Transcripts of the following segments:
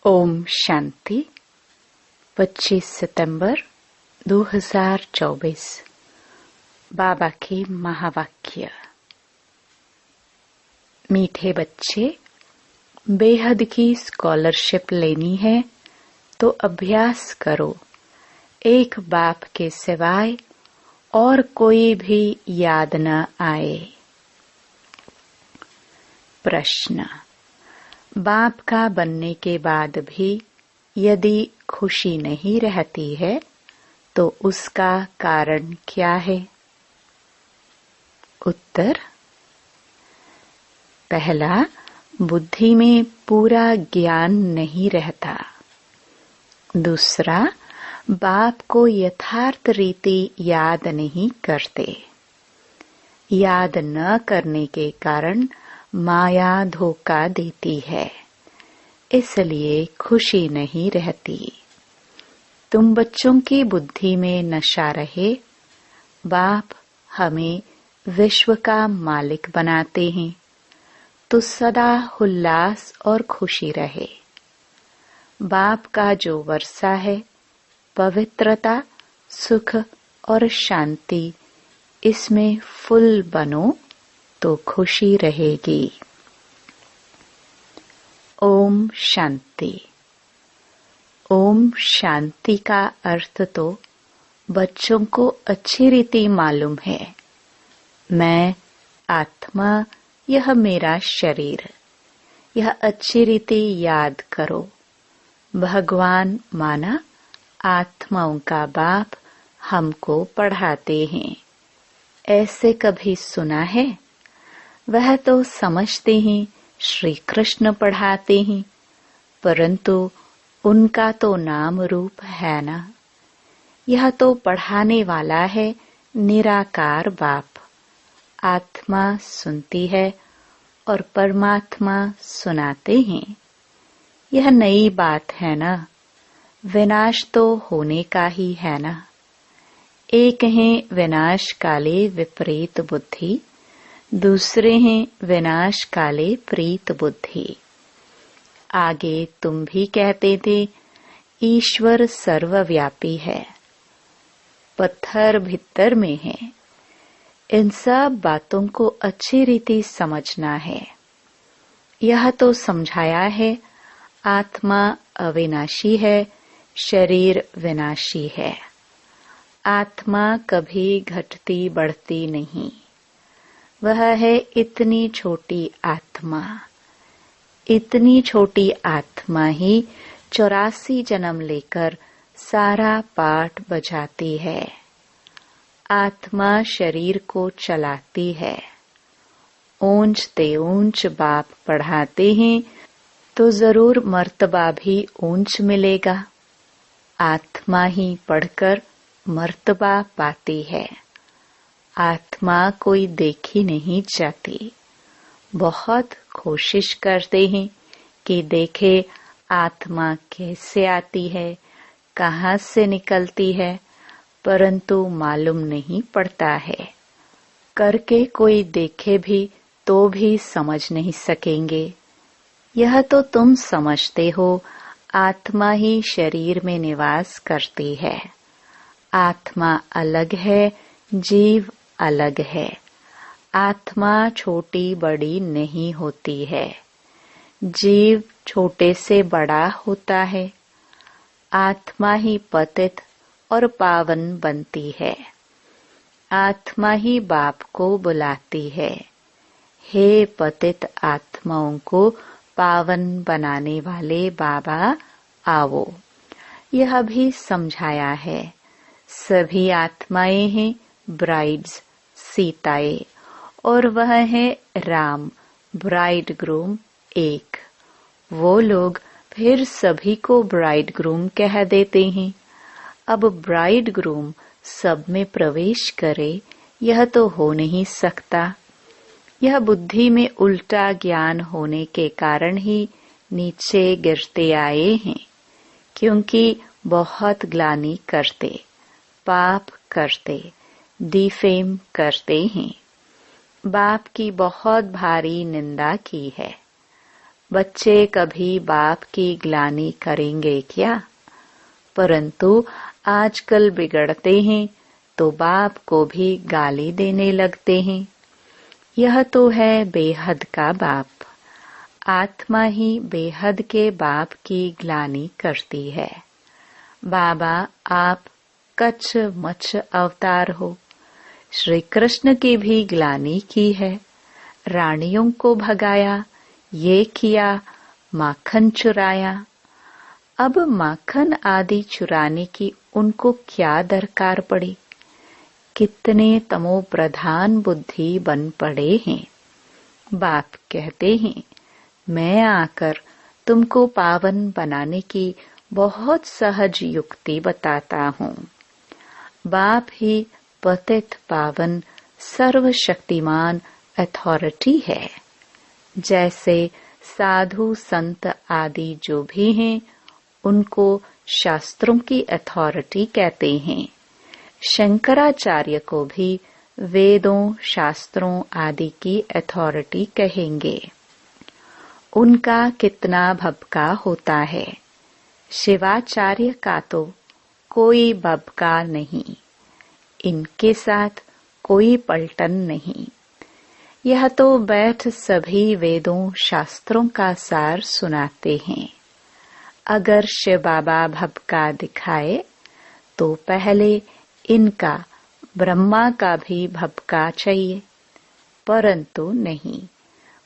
ओम शांति। 25 सितंबर 2024। बाबा के महावाक्य। मीठे बच्चे, बेहद की स्कॉलरशिप लेनी है तो अभ्यास करो। एक बाप के सिवाय और कोई भी याद न आए। प्रश्न। बाप का बनने के बाद भी यदि खुशी नहीं रहती है तो उसका कारण क्या है? उत्तर। पहला, बुद्धि में पूरा ज्ञान नहीं रहता। दूसरा, बाप को यथार्थ रीति याद नहीं करते। याद न करने के कारण माया धोखा देती है, इसलिए खुशी नहीं रहती। तुम बच्चों की बुद्धि में नशा रहे, बाप हमें विश्व का मालिक बनाते हैं तो सदा उल्लास और खुशी रहे। बाप का जो वर्षा है, पवित्रता, सुख और शांति, इसमें फुल बनो तो खुशी रहेगी। ओम शांति। ओम शांति का अर्थ तो बच्चों को अच्छी रीति मालूम है। मैं आत्मा, यह मेरा शरीर, यह अच्छी रीति याद करो। भगवान माना आत्माओं का बाप हमको पढ़ाते हैं। ऐसे कभी सुना है? वह तो समझते हैं श्री कृष्ण पढ़ाते हैं, परंतु उनका तो नाम रूप है ना। यह तो पढ़ाने वाला है निराकार बाप। आत्मा सुनती है और परमात्मा सुनाते हैं। यह नई बात है ना। विनाश तो होने का ही है ना। एक है विनाश काले विपरीत बुद्धि, दूसरे हैं विनाश काले प्रीत बुद्धि। आगे तुम भी कहते थे ईश्वर सर्वव्यापी है, पत्थर भीतर में है। इन सब बातों को अच्छी रीति समझना है। यह तो समझाया है आत्मा अविनाशी है, शरीर विनाशी है। आत्मा कभी घटती बढ़ती नहीं। वह है इतनी छोटी आत्मा। इतनी छोटी आत्मा ही 84 जन्म लेकर सारा पाठ बजाती है। आत्मा शरीर को चलाती है। ऊंच ते ऊंच बाप पढ़ाते हैं तो जरूर मर्तबा भी ऊंच मिलेगा। आत्मा ही पढ़कर मर्तबा पाती है। आत्मा कोई देखी नहीं जाती। बहुत कोशिश करते हैं कि देखे आत्मा कैसे आती है, कहाँ से निकलती है, परंतु मालूम नहीं पड़ता है। करके कोई देखे भी तो भी समझ नहीं सकेंगे। यह तो तुम समझते हो आत्मा ही शरीर में निवास करती है। आत्मा अलग है, जीव अलग है। आत्मा छोटी बड़ी नहीं होती है। जीव छोटे से बड़ा होता है। आत्मा ही पतित और पावन बनती है। आत्मा ही बाप को बुलाती है, हे पतित आत्माओं को पावन बनाने वाले बाबा आओ। यह भी समझाया है सभी आत्माएं हैं ब्राइड्स, सीताएं, और वह है राम, ब्राइड ग्रूम एक। वो लोग फिर सभी को ब्राइड ग्रूम कह देते हैं। अब ब्राइड ग्रूम सब में प्रवेश करे, यह तो हो नहीं सकता। यह बुद्धि में उल्टा ज्ञान होने के कारण ही नीचे गिरते आए हैं, क्योंकि बहुत ग्लानि करते, पाप करते, डिफेम करते हैं। बाप की बहुत भारी निंदा की है। बच्चे कभी बाप की ग्लानि करेंगे क्या? परंतु आजकल बिगड़ते हैं तो बाप को भी गाली देने लगते हैं। यह तो है बेहद का बाप। आत्मा ही बेहद के बाप की ग्लानि करती है। बाबा आप कच्छ मच्छ अवतार हो। श्री कृष्ण की भी ग्लानि की है। रानियों को भगाया, ये किया, माखन चुराया। अब माखन आदि चुराने की उनको क्या दरकार पड़ी? कितने तमो प्रधान बुद्धि बन पड़े हैं। बाप कहते हैं मैं आकर तुमको पावन बनाने की बहुत सहज युक्ति बताता हूँ। बाप ही पतित पावन सर्वशक्तिमान अथॉरिटी है। जैसे साधु संत आदि जो भी हैं उनको शास्त्रों की अथॉरिटी कहते हैं। शंकराचार्य को भी वेदों शास्त्रों आदि की अथॉरिटी कहेंगे। उनका कितना भबका होता है। शिवाचार्य का तो कोई भबका नहीं। इनके साथ कोई पलटन नहीं। यह तो बैठ सभी वेदों शास्त्रों का सार सुनाते हैं। अगर शिव बाबा भबका दिखाए तो पहले इनका ब्रह्मा का भी भबका चाहिए, परंतु नहीं।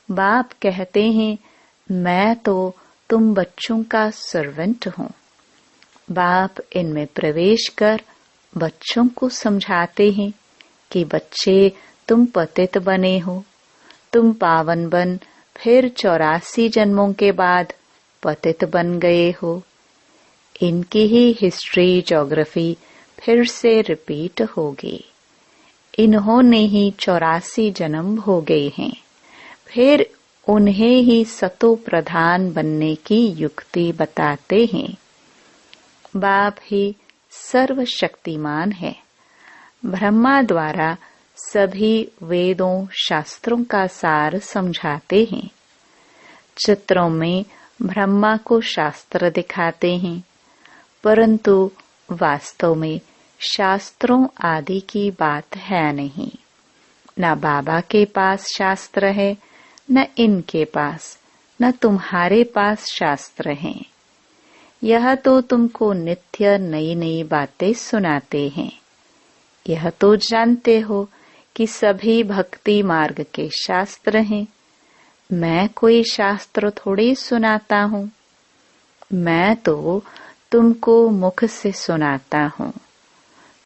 बाप कहते हैं मैं तो तुम बच्चों का सर्वेंट हूँ। बाप इनमें प्रवेश कर बच्चों को समझाते हैं कि बच्चे तुम पतित बने हो, तुम पावन बन फिर 84 जन्मों के बाद पतित बन गए हो। इनकी ही हिस्ट्री ज्योग्राफी फिर से रिपीट होगी। इन्होंने ही 84 जन्म भोगे हैं। फिर उन्हें ही सतो प्रधान बनने की युक्ति बताते हैं। बाप ही सर्वशक्तिमान है। ब्रह्मा द्वारा सभी वेदों शास्त्रों का सार समझाते हैं। चित्रों में ब्रह्मा को शास्त्र दिखाते हैं, परंतु वास्तव में शास्त्रों आदि की बात है नहीं। न बाबा के पास शास्त्र है, न इनके पास, न तुम्हारे पास शास्त्र हैं। यह तो तुमको नित्य नई नई बातें सुनाते हैं। यह तो जानते हो कि सभी भक्ति मार्ग के शास्त्र हैं। मैं कोई शास्त्र थोड़ी सुनाता हूँ। मैं तो तुमको मुख से सुनाता हूँ,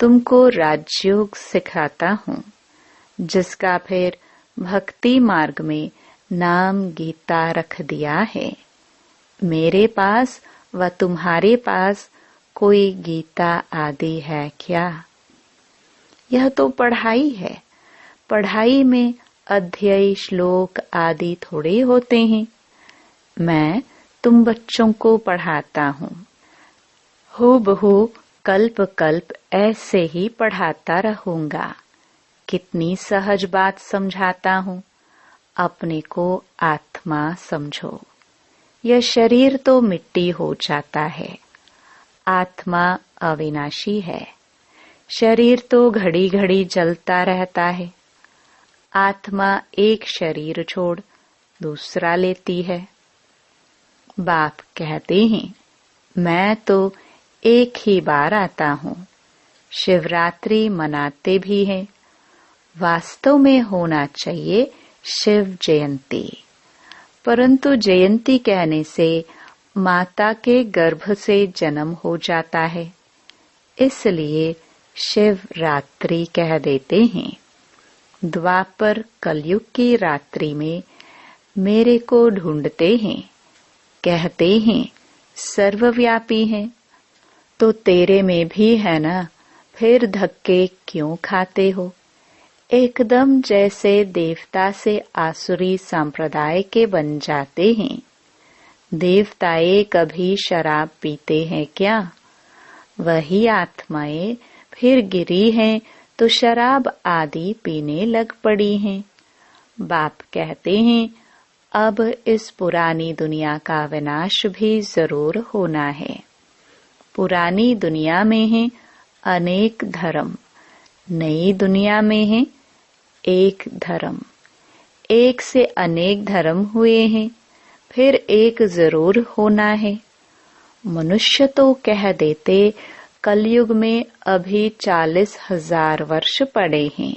तुमको राजयोग सिखाता हूँ, जिसका फिर भक्ति मार्ग में नाम गीता रख दिया है। मेरे पास व तुम्हारे पास कोई गीता आदि है क्या? यह तो पढ़ाई है। पढ़ाई में अध्याय श्लोक आदि थोड़े होते हैं। मैं तुम बच्चों को पढ़ाता हूँ। हूबहू कल्प कल्प ऐसे ही पढ़ाता रहूंगा। कितनी सहज बात समझाता हूँ। अपने को आत्मा समझो। यह शरीर तो मिट्टी हो जाता है। आत्मा अविनाशी है। शरीर तो घड़ी घड़ी जलता रहता है। आत्मा एक शरीर छोड़ दूसरा लेती है। बाप कहते हैं मैं तो एक ही बार आता हूँ। शिवरात्रि मनाते भी हैं। वास्तव में होना चाहिए शिव जयंती, परंतु जयंती कहने से माता के गर्भ से जन्म हो जाता है, इसलिए शिवरात्रि कह देते हैं। द्वापर कलयुग की रात्रि में मेरे को ढूंढते हैं, कहते हैं सर्वव्यापी है, तो तेरे में भी है ना, फिर धक्के क्यों खाते हो? एकदम जैसे देवता से आसुरी संप्रदाय के बन जाते हैं। देवताएं कभी शराब पीते हैं क्या? वही आत्माएं फिर गिरी हैं तो शराब आदि पीने लग पड़ी हैं। बाप कहते हैं अब इस पुरानी दुनिया का विनाश भी जरूर होना है। पुरानी दुनिया में है अनेक धर्म, नई दुनिया में है एक धर्म। एक से अनेक धर्म हुए हैं, फिर एक जरूर होना है। मनुष्य तो कह देते कलयुग में अभी 40,000 वर्ष पड़े हैं।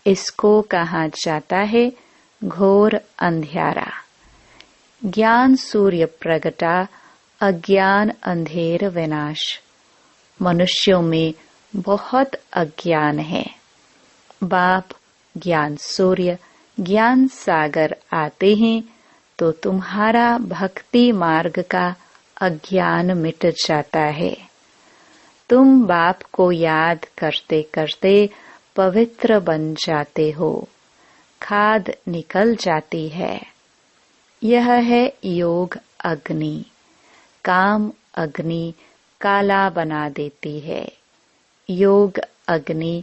इसको कहा जाता है घोर अंधियारा। ज्ञान सूर्य प्रगटा, अज्ञान अंधेर विनाश। मनुष्यों में बहुत अज्ञान है। बाप ज्ञान सूर्य, ज्ञान सागर आते हैं तो तुम्हारा भक्ति मार्ग का अज्ञान मिट जाता है। तुम बाप को याद करते करते पवित्र बन जाते हो। खाद निकल जाती है। यह है योग अग्नि। काम अग्नि काला बना देती है। योग अग्नि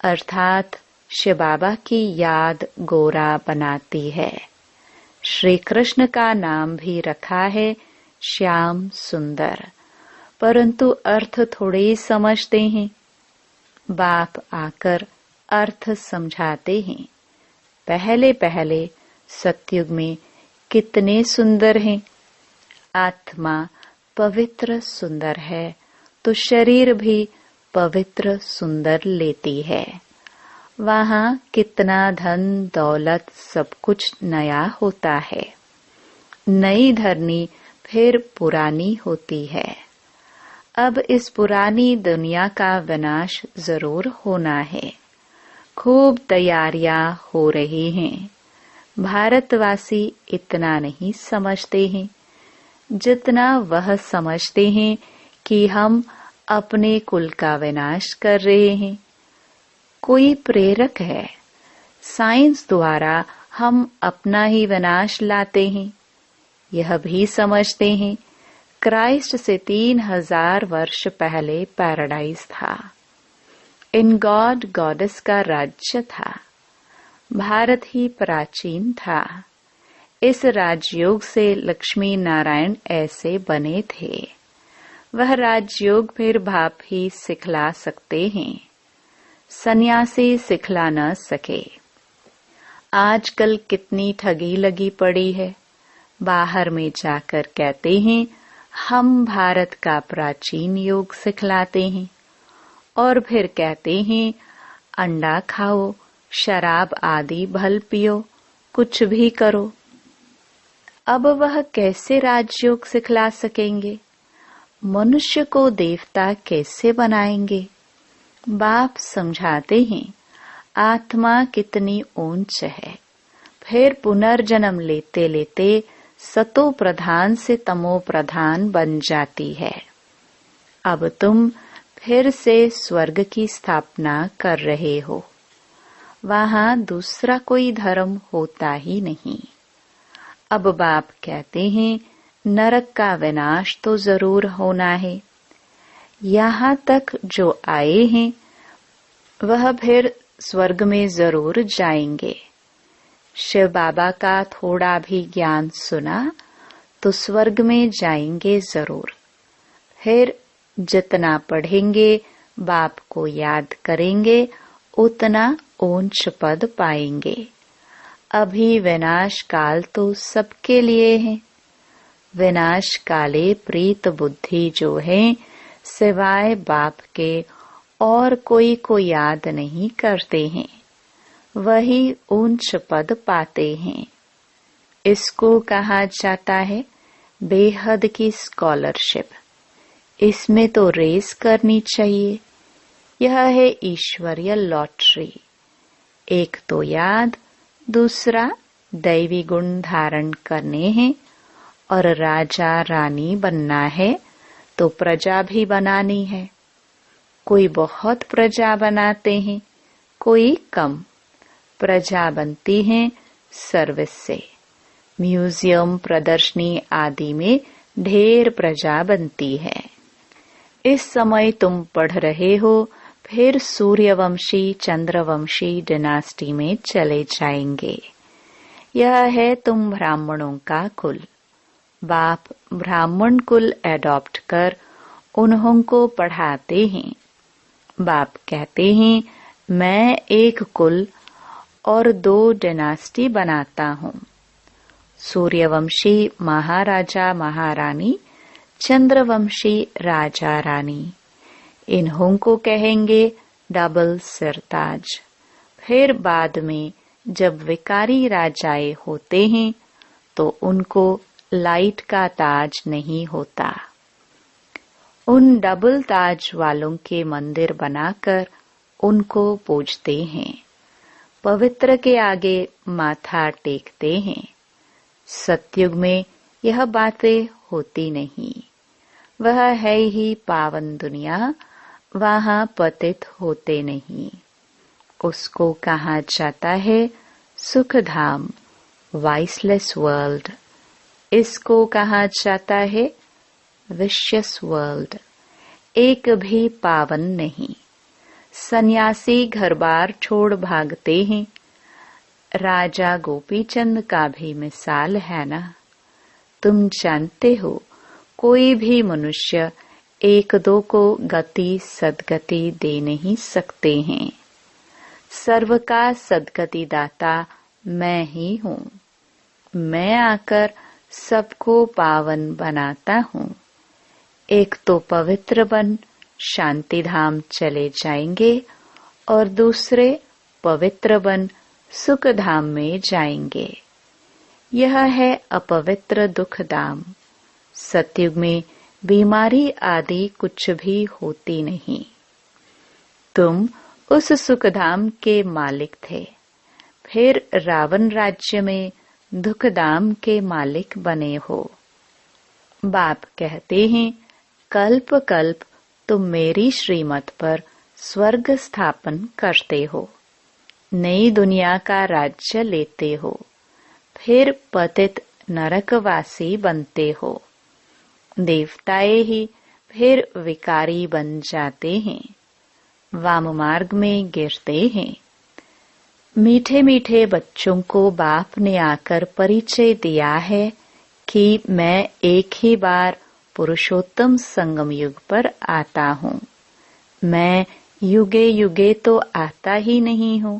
अर्थात शिव बाबा की याद गोरा बनाती है। श्री कृष्ण का नाम भी रखा है श्याम सुंदर, परंतु अर्थ थोड़े ही समझते हैं। बाप आकर अर्थ समझाते हैं। पहले पहले सतयुग में कितने सुंदर हैं। आत्मा पवित्र सुंदर है तो शरीर भी पवित्र सुंदर लेती है। वहाँ कितना धन दौलत सब कुछ नया होता है। नई धरनी फिर पुरानी होती है। अब इस पुरानी दुनिया का विनाश जरूर होना है। खूब तैयारियां हो रही हैं। भारतवासी इतना नहीं समझते हैं जितना वह समझते हैं कि हम अपने कुल का विनाश कर रहे हैं। कोई प्रेरक है। साइंस द्वारा हम अपना ही विनाश लाते हैं। यह भी समझते हैं क्राइस्ट से 3000 वर्ष पहले पैराडाइज था। इन गॉड गॉडेस का राज्य था। भारत ही प्राचीन था। इस राजयोग से लक्ष्मी नारायण ऐसे बने थे। वह राजयोग फिर बाप ही सिखला सकते हैं। सन्यासी सिखला न सके। आजकल कितनी ठगी लगी पड़ी है। बाहर में जाकर कहते हैं हम भारत का प्राचीन योग सिखलाते हैं और फिर कहते हैं अंडा खाओ, शराब आदि भल पियो, कुछ भी करो। अब वह कैसे राजयोग सिखला सकेंगे? मनुष्य को देवता कैसे बनाएंगे? बाप समझाते हैं आत्मा कितनी ऊंच है। फिर पुनर्जन्म लेते लेते सतो प्रधान से तमो प्रधान बन जाती है। अब तुम फिर से स्वर्ग की स्थापना कर रहे हो। वहां दूसरा कोई धर्म होता ही नहीं। अब बाप कहते हैं नरक का विनाश तो जरूर होना है। यहाँ तक जो आए हैं वह फिर स्वर्ग में जरूर जाएंगे। शिव बाबा का थोड़ा भी ज्ञान सुना तो स्वर्ग में जाएंगे जरूर। फिर जितना पढ़ेंगे, बाप को याद करेंगे, उतना ऊंच पद पाएंगे। अभी विनाश काल तो सबके लिए है। विनाश काले प्रीत बुद्धि जो है सिवाय बाप के और कोई को याद नहीं करते हैं, वही ऊंच पद पाते हैं। इसको कहा जाता है बेहद की स्कॉलरशिप। इसमें तो रेस करनी चाहिए। यह है ईश्वरीय लॉटरी। एक तो याद, दूसरा दैवी गुण धारण करने हैं और राजा रानी बनना है तो प्रजा भी बनानी है। कोई बहुत प्रजा बनाते हैं, कोई कम। प्रजा बनती है सर्विस से। म्यूजियम, प्रदर्शनी आदि में ढेर प्रजा बनती है। इस समय तुम पढ़ रहे हो, फिर सूर्यवंशी चंद्रवंशी डिनास्टी में चले जाएंगे। यह है तुम ब्राह्मणों का कुल। बाप ब्राह्मण कुल एडॉप्ट कर उन्हों को पढ़ाते हैं। बाप कहते हैं मैं एक कुल और 2 डायनास्टी बनाता हूँ। सूर्यवंशी महाराजा महारानी, चंद्रवंशी राजा रानी। इन्हों को कहेंगे डबल सिरताज। फिर बाद में जब विकारी राजाए होते हैं तो उनको लाइट का ताज नहीं होता। उन डबल ताज वालों के मंदिर बनाकर उनको पूजते हैं, पवित्र के आगे माथा टेकते हैं। सतयुग में यह बातें होती नहीं। वह है ही पावन दुनिया, वहां पतित होते नहीं। उसको कहा जाता है सुख धाम, वाइसलेस वर्ल्ड। इसको कहा जाता है विशियस वर्ल्ड, एक भी पावन नहीं। सन्यासी घर बार छोड़ भागते हैं। राजा गोपीचंद का भी मिसाल है ना। तुम जानते हो कोई भी मनुष्य 1-2 को गति सदगति दे नहीं सकते हैं। सर्व का सदगति दाता मैं ही हूँ। मैं आकर सबको पावन बनाता हूँ। एक तो पवित्र बन शांति धाम चले जाएंगे और दूसरे पवित्र बन सुख धाम में जाएंगे। यह है अपवित्र दुख धाम। सतयुग में बीमारी आदि कुछ भी होती नहीं। तुम उस सुखधाम के मालिक थे, फिर रावण राज्य में दुखधाम के मालिक बने हो। बाप कहते हैं कल्प कल्प तुम मेरी श्रीमत पर स्वर्ग स्थापन करते हो, नई दुनिया का राज्य लेते हो, फिर पतित नरकवासी बनते हो। देवताए ही फिर विकारी बन जाते हैं, वाम मार्ग में गिरते हैं। मीठे मीठे बच्चों को बाप ने आकर परिचय दिया है कि मैं एक ही बार पुरुषोत्तम संगम युग पर आता हूँ। मैं युगे युगे तो आता ही नहीं हूँ,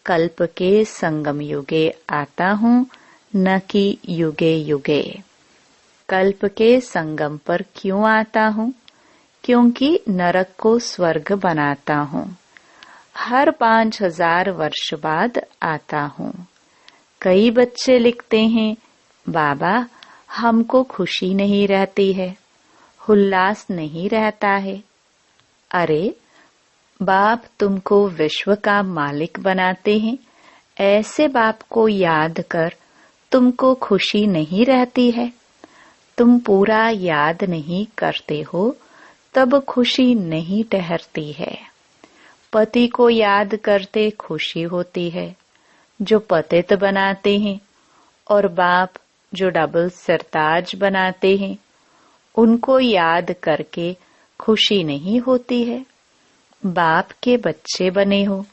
कल्प के संगम युगे आता हूँ, न कि युगे युगे। कल्प के संगम पर क्यों आता हूँ? क्योंकि नरक को स्वर्ग बनाता हूँ। हर 5000 वर्ष बाद आता हूँ। कई बच्चे लिखते हैं बाबा हमको खुशी नहीं रहती है, उल्लास नहीं रहता है। अरे बाप तुमको विश्व का मालिक बनाते हैं, ऐसे बाप को याद कर तुमको खुशी नहीं रहती है। तुम पूरा याद नहीं करते हो तब खुशी नहीं ठहरती है। पति को याद करते खुशी होती है जो पतित बनाते हैं, और बाप जो डबल सरताज बनाते हैं उनको याद करके खुशी नहीं होती है। बाप के बच्चे बने हो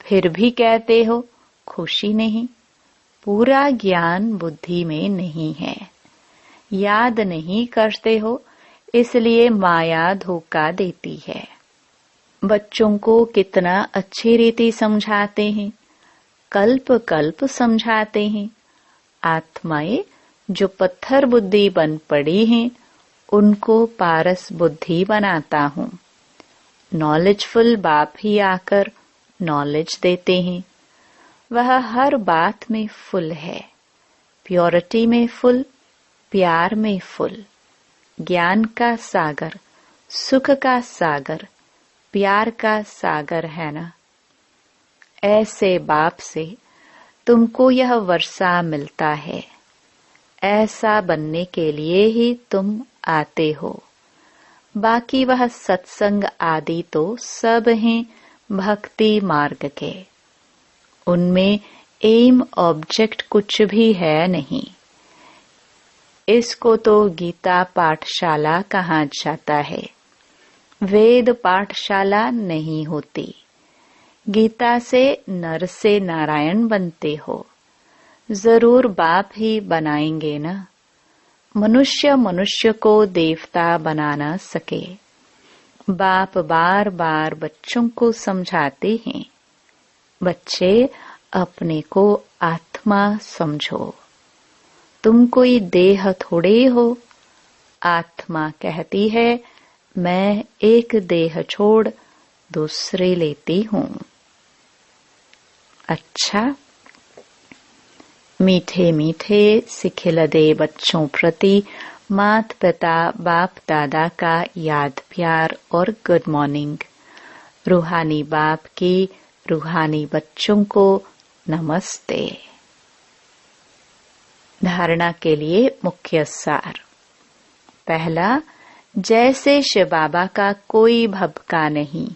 फिर भी कहते हो खुशी नहीं। पूरा ज्ञान बुद्धि में नहीं है, याद नहीं करते हो, इसलिए माया धोखा देती है। बच्चों को कितना अच्छी रीति समझाते हैं, कल्प कल्प समझाते हैं। आत्माएं जो पत्थर बुद्धि बन पड़ी हैं उनको पारस बुद्धि बनाता हूँ। नॉलेजफुल बाप ही आकर नॉलेज देते हैं। वह हर बात में फुल है, प्योरिटी में फुल, प्यार में फुल, ज्ञान का सागर, सुख का सागर, प्यार का सागर है ना। ऐसे बाप से तुमको यह वर्षा मिलता है। ऐसा बनने के लिए ही तुम आते हो। बाकी वह सत्संग आदि तो सब हैं भक्ति मार्ग के। उनमें एम ऑब्जेक्ट कुछ भी है नहीं। इसको तो गीता पाठशाला कहा जाता है, वेद पाठशाला नहीं होती। गीता से नर से नारायण बनते हो, जरूर बाप ही बनाएंगे ना। मनुष्य मनुष्य को देवता बना न सके। बाप बार बार बच्चों को समझाते हैं, बच्चे अपने को आत्मा समझो। तुम कोई देह थोड़े हो। आत्मा कहती है मैं एक देह छोड़ दूसरे लेती हूँ। अच्छा, मीठे मीठे सिखिलदे बच्चों प्रति माता पिता बाप दादा का याद प्यार और गुड मॉर्निंग। रूहानी बाप की रूहानी बच्चों को नमस्ते। धारणा के लिए मुख्य सार। पहला, जैसे शिव बाबा का कोई भभका नहीं,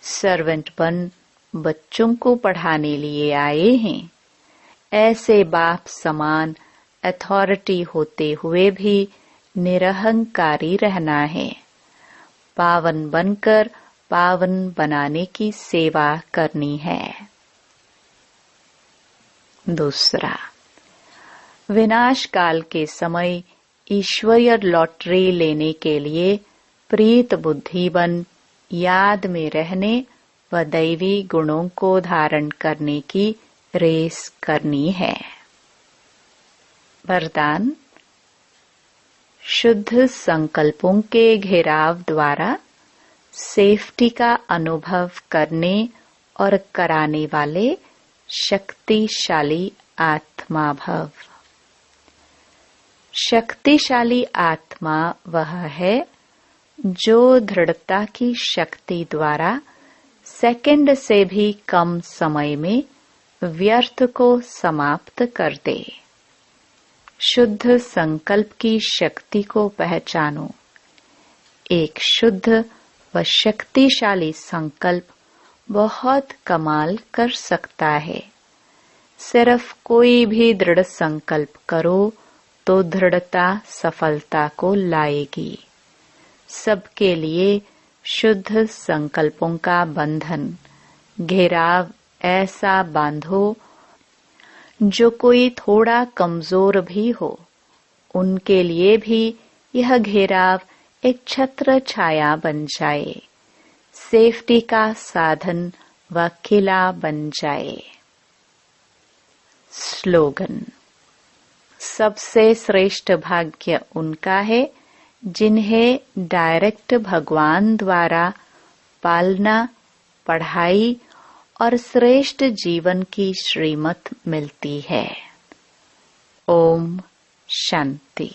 सर्वेंट बन बच्चों को पढ़ाने लिए आए हैं। ऐसे बाप समान अथॉरिटी होते हुए भी निरहंकारी रहना है। पावन बनकर पावन बनाने की सेवा करनी है। दूसरा, विनाश काल के समय ईश्वरीय लॉटरी लेने के लिए प्रीत बुद्धि बन याद में रहने व दैवी गुणों को धारण करने की रेस करनी है। वरदान, शुद्ध संकल्पों के घेराव द्वारा सेफ्टी का अनुभव करने और कराने वाले शक्तिशाली आत्मा भव। शक्तिशाली आत्मा वह है जो दृढ़ता की शक्ति द्वारा सेकंड से भी कम समय में व्यर्थ को समाप्त कर दे। शुद्ध संकल्प की शक्ति को पहचानो। एक शुद्ध व शक्तिशाली संकल्प बहुत कमाल कर सकता है। सिर्फ कोई भी दृढ़ संकल्प करो तो दृढ़ता सफलता को लाएगी। सबके लिए शुद्ध संकल्पों का बंधन घेराव ऐसा बांधो जो कोई थोड़ा कमजोर भी हो, उनके लिए भी यह घेराव एक छत्र छाया बन जाए, सेफ्टी का साधन व किला बन जाए। स्लोगन, सबसे श्रेष्ठ भाग्य उनका है जिन्हें डायरेक्ट भगवान द्वारा पालना, पढ़ाई और श्रेष्ठ जीवन की श्रीमत मिलती है। ओम शांति।